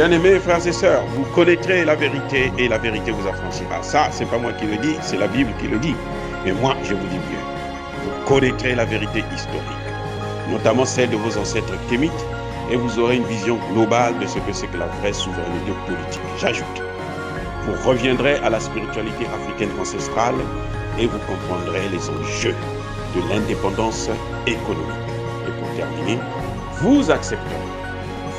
Bien-aimés frères et sœurs, vous connaîtrez la vérité et la vérité vous affranchira. Ça, c'est pas moi qui le dis, c'est la Bible qui le dit. Mais moi, je vous dis mieux. Vous connaîtrez la vérité historique, notamment celle de vos ancêtres kémites, et vous aurez une vision globale de ce que c'est que la vraie souveraineté politique. J'ajoute, vous reviendrez à la spiritualité africaine ancestrale et vous comprendrez les enjeux de l'indépendance économique. Et pour terminer, vous accepterez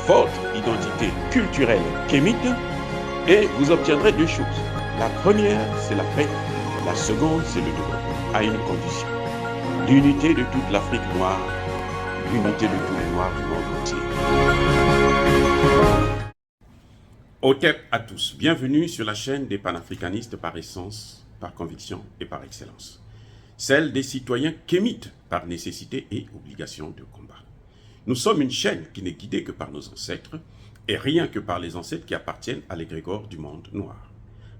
votre identité culturelle kémite et vous obtiendrez deux choses. La première, c'est la paix. La seconde, c'est le développement, à une condition. L'unité de toute l'Afrique noire, l'unité de tous les Noirs du monde entier. Otep à tous, bienvenue sur la chaîne des panafricanistes par essence, par conviction et par excellence. Celle des citoyens kémites par nécessité et obligation de combat. Nous sommes une chaîne qui n'est guidée que par nos ancêtres et rien que par les ancêtres qui appartiennent à l'égrégore du monde noir.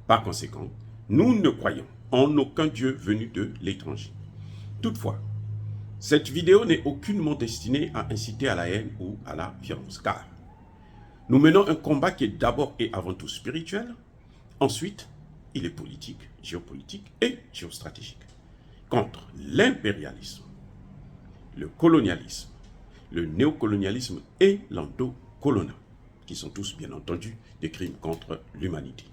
Par conséquent, nous ne croyons en aucun Dieu venu de l'étranger. Toutefois, cette vidéo n'est aucunement destinée à inciter à la haine ou à la violence, car nous menons un combat qui est d'abord et avant tout spirituel, ensuite il est politique, géopolitique et géostratégique, contre l'impérialisme, le colonialisme, le néocolonialisme et l'endocoloniat, qui sont tous bien entendu des crimes contre l'humanité.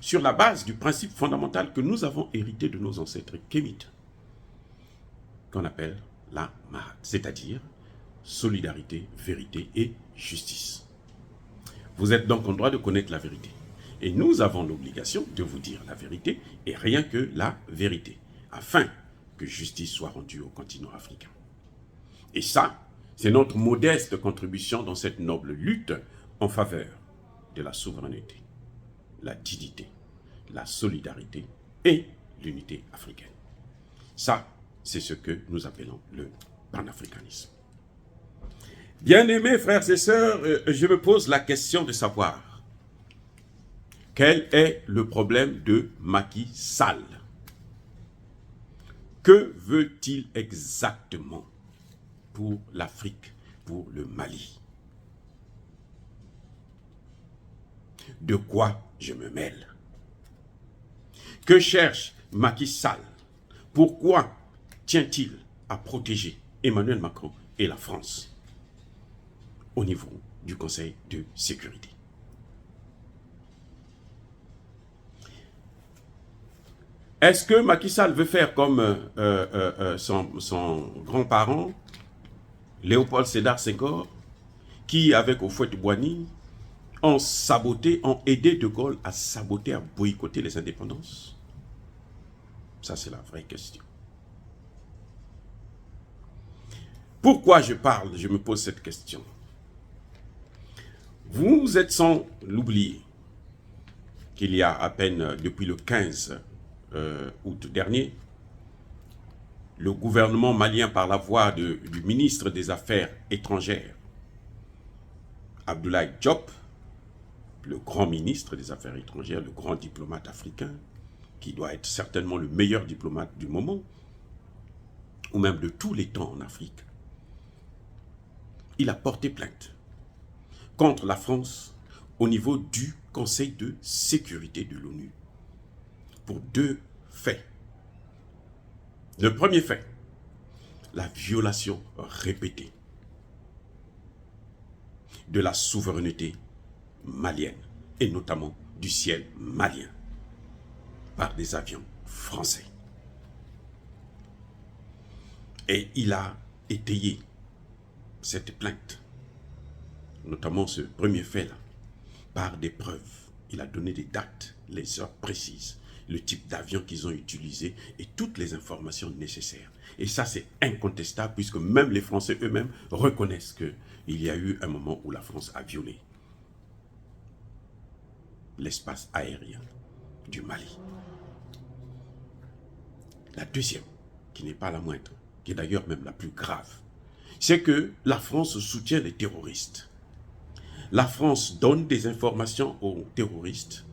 Sur la base du principe fondamental que nous avons hérité de nos ancêtres kémites, qu'on appelle la Mahat, c'est-à-dire solidarité, vérité et justice. Vous êtes donc en droit de connaître la vérité. Et nous avons l'obligation de vous dire la vérité et rien que la vérité, afin que justice soit rendue au continent africain. Et ça, c'est notre modeste contribution dans cette noble lutte en faveur de la souveraineté, la dignité, la solidarité et l'unité africaine. Ça, c'est ce que nous appelons le panafricanisme. Bien-aimés frères et sœurs, je me pose la question de savoir quel est le problème de Macky Sall? Que veut-il exactement pour l'Afrique, pour le Mali? De quoi je me mêle? Que cherche Macky Sall? Pourquoi tient-il à protéger Emmanuel Macron et la France au niveau du Conseil de sécurité? Est-ce que Macky Sall veut faire comme son grand-parent, Léopold Sédar Senghor, qui, avec Houphouët-Boigny, ont aidé De Gaulle à saboter, à boycotter les indépendances? Ça, c'est la vraie question. Pourquoi je me pose cette question? Vous êtes sans l'oublier qu'il y a à peine, depuis le 15 août dernier, le gouvernement malien, par la voix du ministre des Affaires étrangères, Abdoulaye Diop, le grand ministre des Affaires étrangères, le grand diplomate africain, qui doit être certainement le meilleur diplomate du moment, ou même de tous les temps en Afrique, il a porté plainte contre la France au niveau du Conseil de sécurité de l'ONU pour deux faits. Le premier fait, la violation répétée de la souveraineté malienne, et notamment du ciel malien, par des avions français. Et il a étayé cette plainte, notamment ce premier fait-là, par des preuves. Il a donné des dates, les heures précises, le type d'avion qu'ils ont utilisé et toutes les informations nécessaires. Et ça, c'est incontestable puisque même les Français eux-mêmes reconnaissent qu'il y a eu un moment où la France a violé l'espace aérien du Mali. La deuxième, qui n'est pas la moindre, qui est d'ailleurs même la plus grave, c'est que la France soutient les terroristes. La France donne des informations aux terroristes.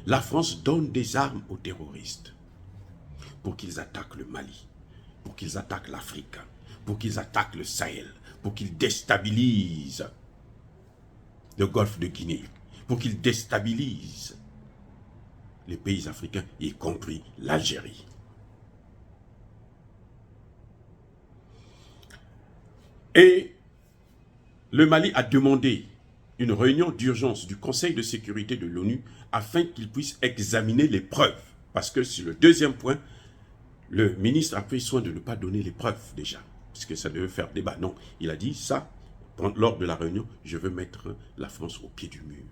La France donne des armes aux terroristes pour qu'ils attaquent le Mali, pour qu'ils attaquent l'Afrique, pour qu'ils attaquent le Sahel, pour qu'ils déstabilisent le golfe de Guinée, pour qu'il déstabilise les pays africains, y compris l'Algérie. Et le Mali a demandé une réunion d'urgence du Conseil de sécurité de l'ONU afin qu'il puisse examiner les preuves. Parce que sur le deuxième point, le ministre a pris soin de ne pas donner les preuves déjà, puisque ça devait faire débat. Non, il a dit ça, lors de la réunion, je veux mettre la France au pied du mur.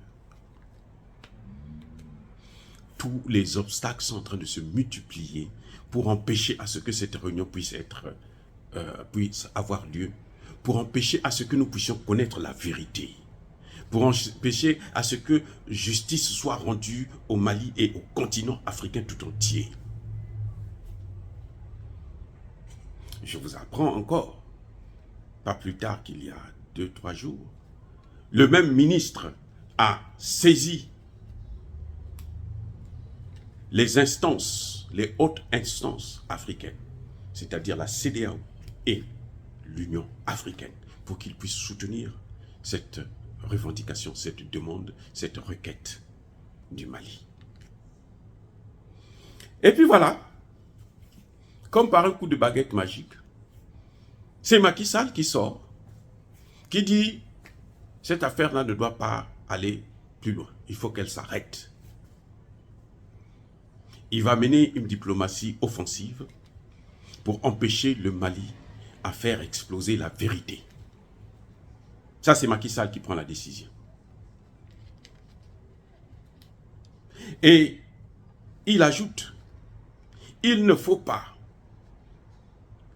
Tous les obstacles sont en train de se multiplier pour empêcher à ce que cette réunion puisse avoir lieu, pour empêcher à ce que nous puissions connaître la vérité, pour empêcher à ce que justice soit rendue au Mali et au continent africain tout entier. Je vous apprends encore, pas plus tard qu'il y a 2-3 jours, le même ministre a saisi les instances, les hautes instances africaines, c'est-à-dire la CEDEAO et l'Union africaine, pour qu'ils puissent soutenir cette revendication, cette demande, cette requête du Mali. Et puis voilà, comme par un coup de baguette magique, c'est Macky Sall qui sort, qui dit « Cette affaire-là ne doit pas aller plus loin, il faut qu'elle s'arrête ». Il va mener une diplomatie offensive pour empêcher le Mali à faire exploser la vérité. Ça, c'est Macky Sall qui prend la décision. Et il ajoute, il ne faut pas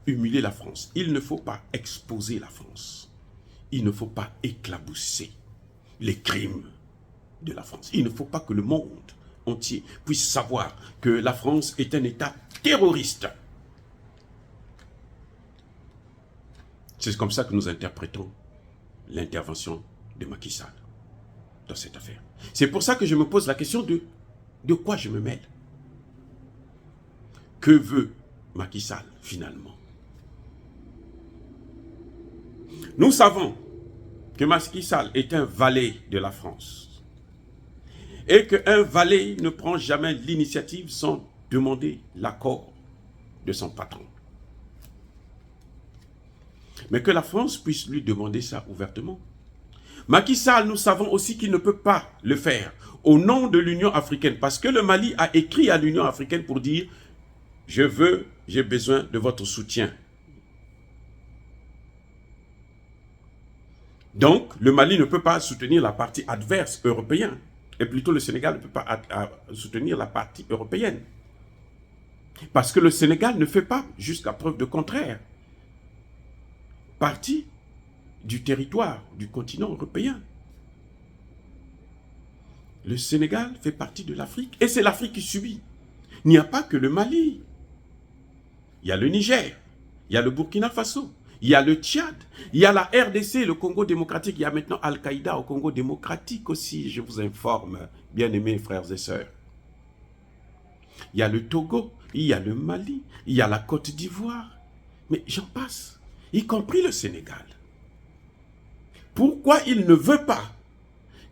humilier la France, il ne faut pas exposer la France, il ne faut pas éclabousser les crimes de la France. Il ne faut pas que le monde entier puisse savoir que la France est un État terroriste. C'est comme ça que nous interprétons l'intervention de Macky Sall dans cette affaire. C'est pour ça que je me pose la question de quoi je me mêle. Que veut Macky Sall finalement? Nous savons que Macky Sall est un valet de la France. Et qu'un valet ne prend jamais l'initiative sans demander l'accord de son patron. Mais que la France puisse lui demander ça ouvertement. Macky Sall, nous savons aussi qu'il ne peut pas le faire au nom de l'Union africaine, parce que le Mali a écrit à l'Union africaine pour dire « j'ai besoin de votre soutien ». Donc, le Mali ne peut pas soutenir la partie adverse européenne. Et plutôt le Sénégal ne peut pas soutenir la partie européenne. Parce que le Sénégal ne fait pas, jusqu'à preuve de contraire, partie du territoire du continent européen. Le Sénégal fait partie de l'Afrique et c'est l'Afrique qui subit. Il n'y a pas que le Mali. Il y a le Niger, il y a le Burkina Faso, il y a le Tchad, il y a la RDC, le Congo démocratique, il y a maintenant Al-Qaïda au Congo démocratique aussi, je vous informe, bien-aimés frères et sœurs. Il y a le Togo, il y a le Mali, il y a la Côte d'Ivoire, mais j'en passe, y compris le Sénégal. Pourquoi il ne veut pas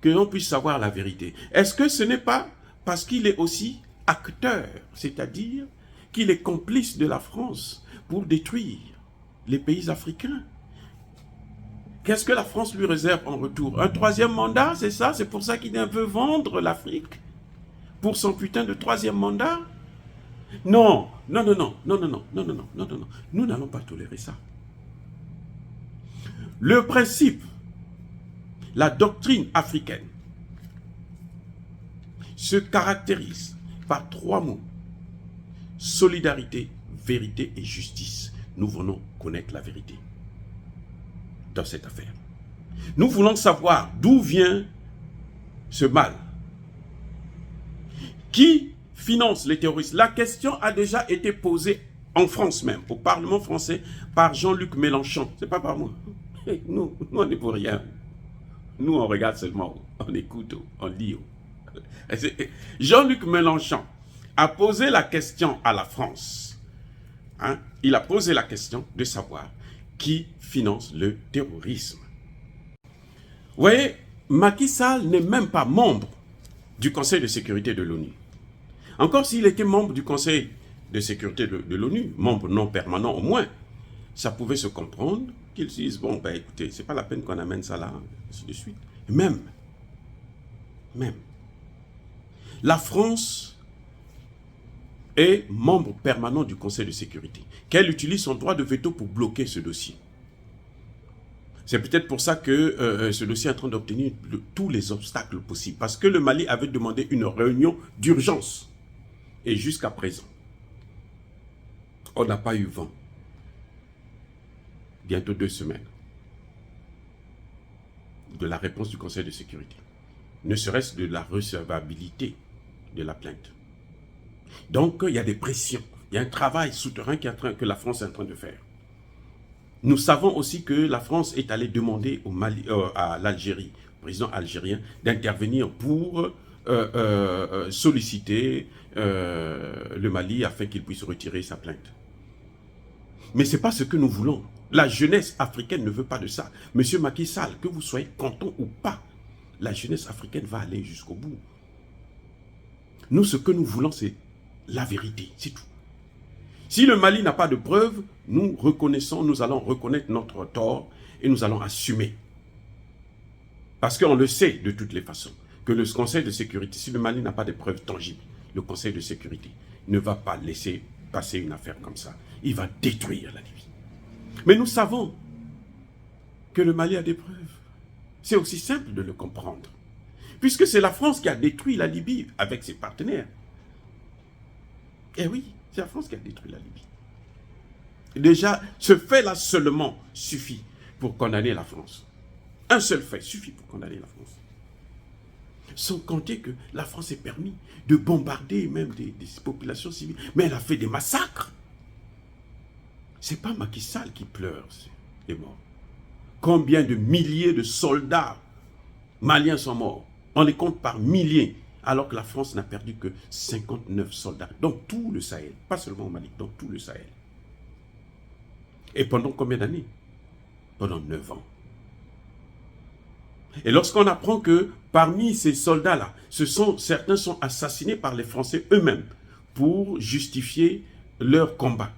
que l'on puisse savoir la vérité? Est-ce que ce n'est pas parce qu'il est aussi acteur, c'est-à-dire qu'il est complice de la France pour détruire les pays africains? Qu'est-ce que la France lui réserve en retour? Un troisième mandat, c'est ça? C'est pour ça qu'il veut vendre l'Afrique? Pour son putain de troisième mandat? Non, non, non, non, non, non, non, non, non, non, non, non. Nous n'allons pas tolérer ça. Le principe, la doctrine africaine se caractérise par 3 mots. Solidarité, vérité et justice. Nous voulons connaître la vérité dans cette affaire. Nous voulons savoir d'où vient ce mal. Qui finance les terroristes? La question a déjà été posée en France même, au Parlement français, par Jean-Luc Mélenchon. Ce n'est pas par moi. Nous, on n'est pour rien. Nous, on regarde seulement, on écoute, on lit. Jean-Luc Mélenchon a posé la question à la France. Hein? Il a posé la question de savoir qui finance le terrorisme. Vous voyez, Macky Sall n'est même pas membre du Conseil de sécurité de l'ONU. Encore s'il était membre du Conseil de sécurité de l'ONU, membre non permanent au moins, ça pouvait se comprendre qu'ils se disent, bon, ben écoutez, c'est pas la peine qu'on amène ça là, ainsi de suite. Même, la France est membre permanent du Conseil de sécurité, qu'elle utilise son droit de veto pour bloquer ce dossier. C'est peut-être pour ça que ce dossier est en train d'obtenir tous les obstacles possibles, parce que le Mali avait demandé une réunion d'urgence. Et jusqu'à présent, on n'a pas eu vent. Bientôt 2 semaines de la réponse du Conseil de sécurité. Ne serait-ce de la recevabilité de la plainte. Donc, il y a des pressions. Il y a un travail souterrain que la France est en train de faire. Nous savons aussi que la France est allée demander au Mali, à l'Algérie, au président algérien, d'intervenir pour solliciter le Mali afin qu'il puisse retirer sa plainte. Mais ce n'est pas ce que nous voulons. La jeunesse africaine ne veut pas de ça. Monsieur Macky Sall, que vous soyez content ou pas, la jeunesse africaine va aller jusqu'au bout. Nous, ce que nous voulons, c'est la vérité, c'est tout. Si le Mali n'a pas de preuves, nous reconnaissons, nous allons reconnaître notre tort et nous allons assumer. Parce qu'on le sait de toutes les façons, que le Conseil de sécurité, si le Mali n'a pas de preuves tangibles, le Conseil de sécurité ne va pas laisser passer une affaire comme ça. Il va détruire la Libye. Mais nous savons que le Mali a des preuves. C'est aussi simple de le comprendre. Puisque c'est la France qui a détruit la Libye avec ses partenaires. Eh oui, c'est la France qui a détruit la Libye. Déjà, ce fait-là seulement suffit pour condamner la France. Un seul fait suffit pour condamner la France. Sans compter que la France est permis de bombarder même des populations civiles. Mais elle a fait des massacres. Ce n'est pas Macky Sall qui pleure les morts. Combien de milliers de soldats maliens sont morts? On les compte par milliers. Alors que la France n'a perdu que 59 soldats dans tout le Sahel. Pas seulement au Mali, dans tout le Sahel. Et pendant combien d'années? Pendant 9 ans. Et lorsqu'on apprend que parmi ces soldats-là, certains sont assassinés par les Français eux-mêmes pour justifier leur combat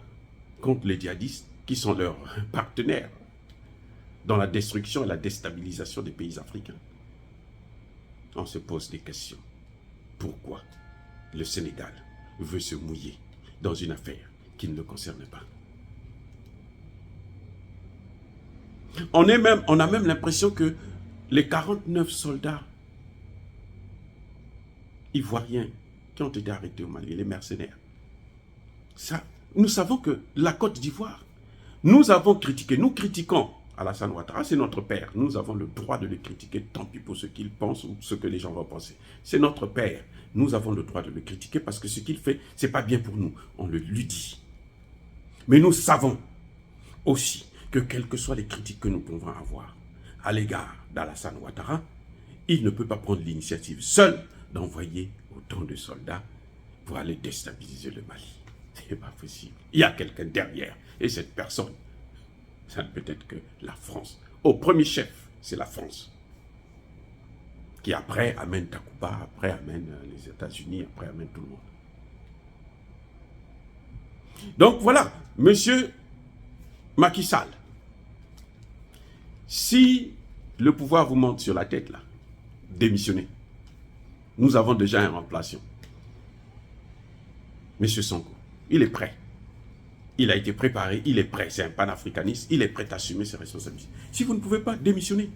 contre les djihadistes qui sont leurs partenaires dans la destruction et la déstabilisation des pays africains. On se pose des questions. Pourquoi le Sénégal veut se mouiller dans une affaire qui ne le concerne pas? On a même l'impression que les 49 soldats ivoiriens qui ont été arrêtés au Mali, les mercenaires, ça, nous savons que la Côte d'Ivoire, nous avons critiqué, nous critiquons Alassane Ouattara, c'est notre père. Nous avons le droit de le critiquer, tant pis pour ce qu'il pense ou ce que les gens vont penser. C'est notre père. Nous avons le droit de le critiquer parce que ce qu'il fait, ce n'est pas bien pour nous. On le lui dit. Mais nous savons aussi que quelles que soient les critiques que nous pouvons avoir à l'égard d'Alassane Ouattara, il ne peut pas prendre l'initiative seul d'envoyer autant de soldats pour aller déstabiliser le Mali. Ce n'est pas possible. Il y a quelqu'un derrière. Et cette personne, ça ne peut être que la France. Au premier chef, c'est la France. Qui après amène Takuba, après amène les États-Unis, après amène tout le monde. Donc voilà, monsieur Macky Sall, si le pouvoir vous monte sur la tête là, démissionnez. Nous avons déjà un remplaçant. Monsieur Sonko, il est prêt. Il a été préparé, il est prêt. C'est un panafricaniste, il est prêt à assumer ses responsabilités. Si vous ne pouvez pas, démissionner.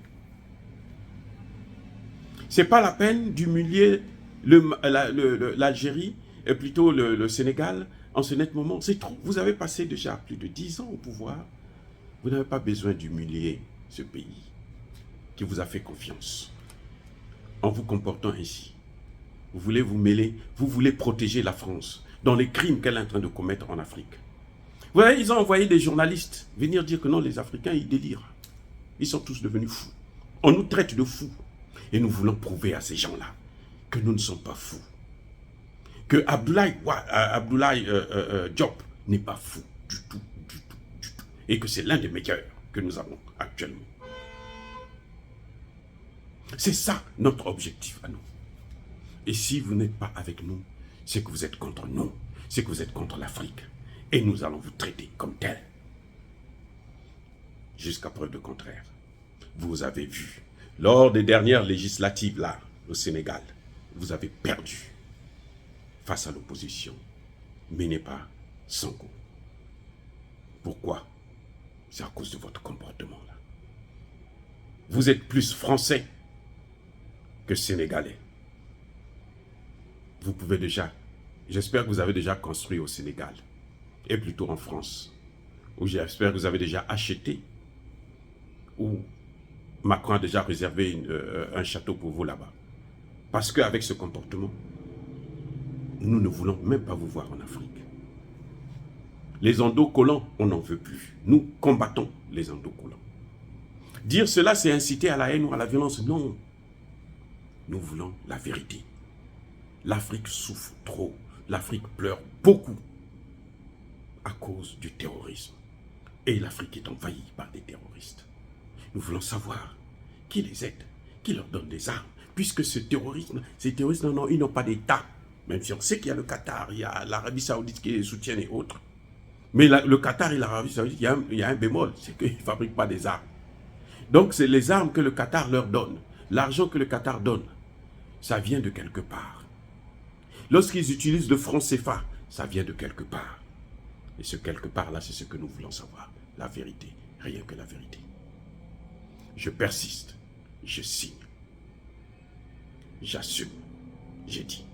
Ce n'est pas la peine d'humilier l'Algérie, et plutôt le Sénégal, en ce net moment. C'est trop. Vous avez passé déjà plus de 10 ans au pouvoir. Vous n'avez pas besoin d'humilier ce pays qui vous a fait confiance. En vous comportant ainsi, vous voulez vous mêler, vous voulez protéger la France dans les crimes qu'elle est en train de commettre en Afrique. Vous voyez, ils ont envoyé des journalistes venir dire que non, les Africains, ils délirent. Ils sont tous devenus fous. On nous traite de fous. Et nous voulons prouver à ces gens-là que nous ne sommes pas fous. Que Abdoulaye Diop n'est pas fou du tout. Et que c'est l'un des meilleurs que nous avons actuellement. C'est ça notre objectif à nous. Et si vous n'êtes pas avec nous, c'est que vous êtes contre nous, c'est que vous êtes contre l'Afrique. Et nous allons vous traiter comme tel. Jusqu'à preuve de contraire. Vous avez vu, lors des dernières législatives là, au Sénégal, vous avez perdu face à l'opposition, menée par Sonko. Pourquoi? C'est à cause de votre comportement là. Vous êtes plus français que sénégalais. Vous pouvez déjà, j'espère que vous avez déjà construit au Sénégal, et plutôt en France, ou j'espère que vous avez déjà acheté, ou Macron a déjà réservé un château pour vous là-bas. Parce qu'avec ce comportement, nous ne voulons même pas vous voir en Afrique. Les endocollants, on n'en veut plus. Nous combattons les endocollants. Dire cela, c'est inciter à la haine ou à la violence. Non. Nous voulons la vérité. L'Afrique souffre trop. L'Afrique pleure beaucoup à cause du terrorisme. Et l'Afrique est envahie par des terroristes. Nous voulons savoir qui les aide, qui leur donne des armes. Puisque ces terroristes, non, ils n'ont pas d'État. Même si on sait qu'il y a le Qatar, il y a l'Arabie Saoudite qui les soutient et autres. Mais le Qatar et l'Arabie Saoudite, il y a un bémol, c'est qu'ils ne fabriquent pas des armes. Donc c'est les armes que le Qatar leur donne, l'argent que le Qatar donne, ça vient de quelque part. Lorsqu'ils utilisent le franc CFA, ça vient de quelque part. Et ce quelque part là, c'est ce que nous voulons savoir. La vérité, rien que la vérité. Je persiste, je signe. J'assume, j'ai dit.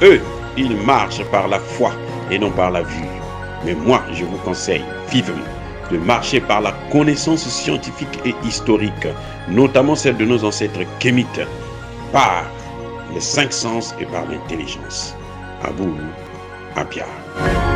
Eux, ils marchent par la foi et non par la vue. Mais moi, je vous conseille vivement de marcher par la connaissance scientifique et historique, notamment celle de nos ancêtres kémites, par les 5 sens et par l'intelligence. À vous, à Pierre.